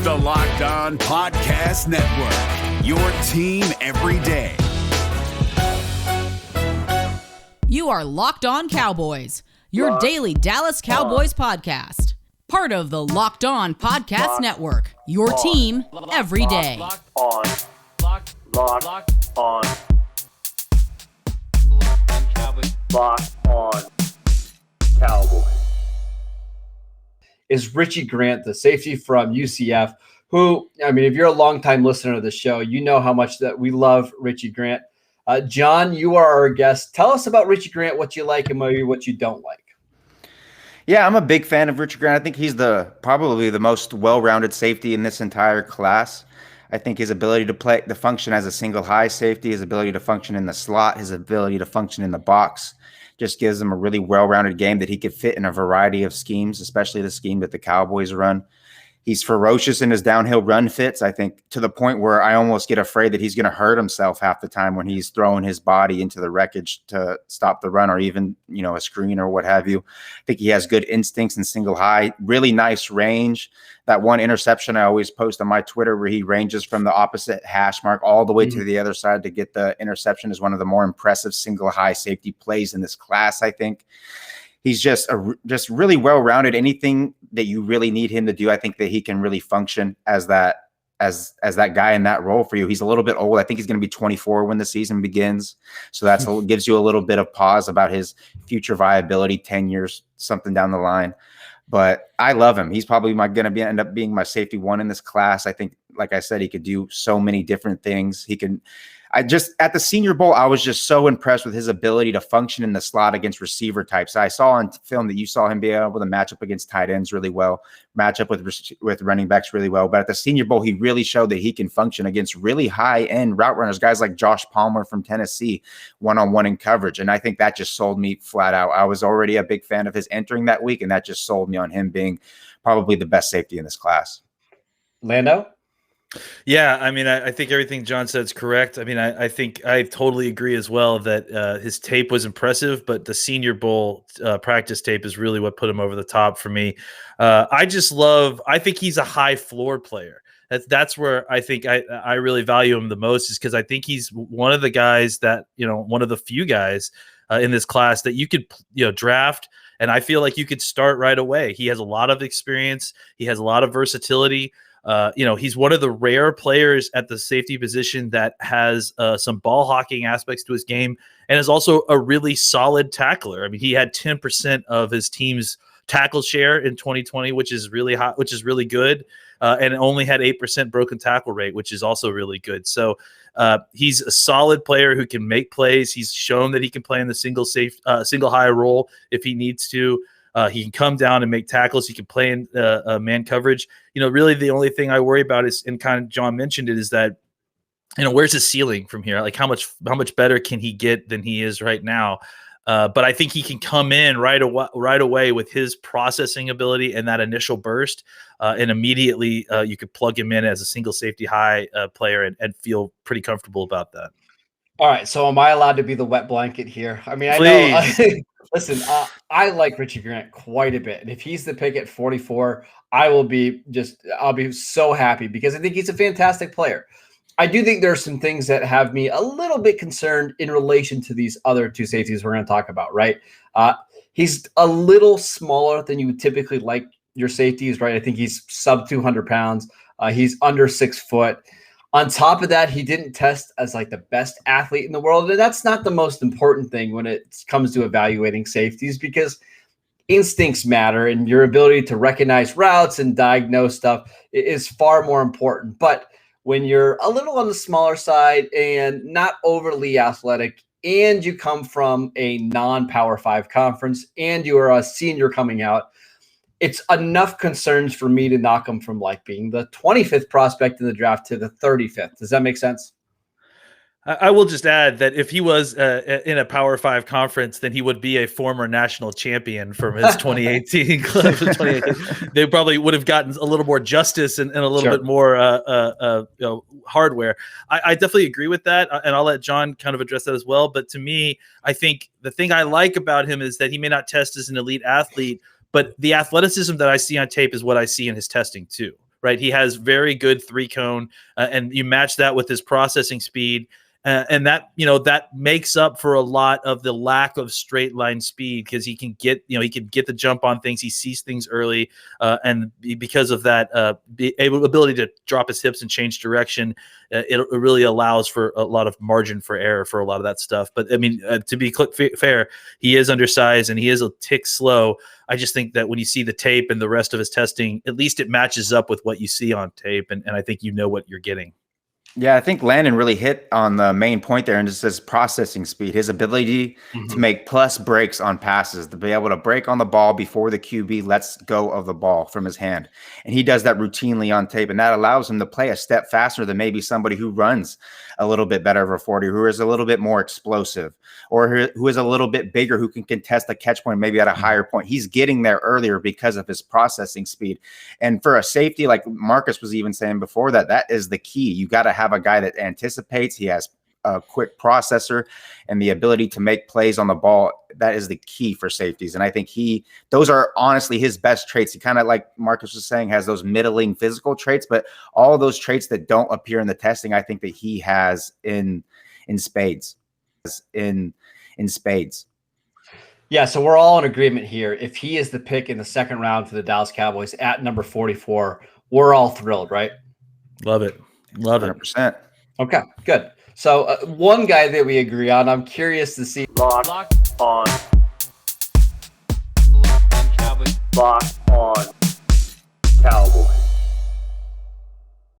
the Locked On Podcast Network, your team every day. You are Locked On Cowboys, your daily Dallas Cowboys podcast. Part of the Locked On Podcast Network, your team every day. Locked on Cowboys. Locked on Cowboys. Is Richie Grant, the safety from UCF, who, I mean, if you're a longtime listener to the show, you know how much that we love Richie Grant. John, you are our guest. Tell us about Richie Grant, what you like and maybe what you don't like. Yeah, I'm a big fan of Richie Grant. I think he's probably the most well-rounded safety in this entire class. I think his ability to function as a single high safety, his ability to function in the slot, his ability to function in the box just gives him a really well-rounded game that he could fit in a variety of schemes, especially the scheme that the Cowboys run. He's ferocious in his downhill run fits, I think, to the point where I almost get afraid that he's going to hurt himself half the time when he's throwing his body into the wreckage to stop the run or even, a screen or what have you. I think he has good instincts in single high, really nice range. That one interception I always post on my Twitter where he ranges from the opposite hash mark all the way to the other side to get the interception is one of the more impressive single high safety plays in this class, I think. He's just really well-rounded. Anything that you really need him to do, I think that he can really function as that guy in that role for you. He's a little bit old. I think he's going to be 24 when the season begins. So that gives you a little bit of pause about his future viability, 10 years, something down the line. But I love him. He's probably end up being my safety one in this class. I think, like I said, he could do so many different things. At the Senior Bowl, I was just so impressed with his ability to function in the slot against receiver types. I saw on film that you saw him be able to match up against tight ends really well, match up with running backs really well. But at the Senior Bowl, he really showed that he can function against really high-end route runners, guys like Josh Palmer from Tennessee, one-on-one in coverage. And I think that just sold me flat out. I was already a big fan of his entering that week, and that just sold me on him being probably the best safety in this class. Lando? Yeah, I mean, I think everything John said is correct. I mean, I think I totally agree as well that his tape was impressive, but the Senior Bowl practice tape is really what put him over the top for me. I think he's a high floor player. That's where I think I really value him the most, is because I think he's one of the guys that, one of the few guys in this class that you could, draft. And I feel like you could start right away. He has a lot of experience. He has a lot of versatility. He's one of the rare players at the safety position that has some ball hawking aspects to his game and is also a really solid tackler. I mean, he had 10% of his team's tackle share in 2020, which is really hot, which is really good. And only had 8% broken tackle rate, which is also really good. So he's a solid player who can make plays. He's shown that he can play in the single high role if he needs to. He can come down and make tackles. He can play in man coverage. Really the only thing I worry about is, and kind of John mentioned it, is that, where's his ceiling from here? Like how much better can he get than he is right now? But I think he can come in right away with his processing ability and that initial burst, and immediately you could plug him in as a single safety high player and feel pretty comfortable about that. All right, so am I allowed to be the wet blanket here? I mean, Please. I know. Listen, I like Richie Grant quite a bit, and if he's the pick at 44, I'll be so happy because I think he's a fantastic player. I do think there are some things that have me a little bit concerned in relation to these other two safeties we're going to talk about, right? He's a little smaller than you would typically like your safeties, right? I think he's sub 200 pounds. He's under 6 foot. On top of that, he didn't test as like the best athlete in the world. And that's not the most important thing when it comes to evaluating safeties, because instincts matter and your ability to recognize routes and diagnose stuff is far more important. But when you're a little on the smaller side and not overly athletic, and you come from a non-Power 5 conference and you are a senior coming out, it's enough concerns for me to knock him from like being the 25th prospect in the draft to the 35th. Does that make sense? I will just add that if he was in a Power 5 conference, then he would be a former national champion from his 2018 club. They probably would have gotten a little more justice and a little bit more hardware. I definitely agree with that, and I'll let John kind of address that as well. But to me, I think the thing I like about him is that he may not test as an elite athlete, but the athleticism that I see on tape is what I see in his testing too. right? He has very good 3-cone, and you match that with his processing speed. And that, that makes up for a lot of the lack of straight line speed, because he can get the jump on things. He sees things early. And because of that ability to drop his hips and change direction, it really allows for a lot of margin for error for a lot of that stuff. But I mean, to be fair, he is undersized and he is a tick slow. I just think that when you see the tape and the rest of his testing, at least it matches up with what you see on tape. And I think what you're getting. Yeah, I think Landon really hit on the main point there, and just his processing speed, his ability to make plus breaks on passes, to be able to break on the ball before the QB lets go of the ball from his hand. And he does that routinely on tape, and that allows him to play a step faster than maybe somebody who runs a little bit better of a 40, who is a little bit more explosive, or who is a little bit bigger, who can contest a catch point maybe at a higher point. He's getting there earlier because of his processing speed. And for a safety, like Marcus was even saying before, that is the key. You got to have a guy that anticipates. He has a quick processor and the ability to make plays on the ball. That is the key for safeties. And I think those are honestly his best traits. He kind of, like Marcus was saying, has those middling physical traits, but all of those traits that don't appear in the testing, I think that he has in spades. In spades. Yeah, so we're all in agreement here. If he is the pick in the second round for the Dallas Cowboys at number 44, we're all thrilled, right? Love it. Love it. 100%. Okay, good. So one guy that we agree on, I'm curious to see. Locked on Cowboys. Locked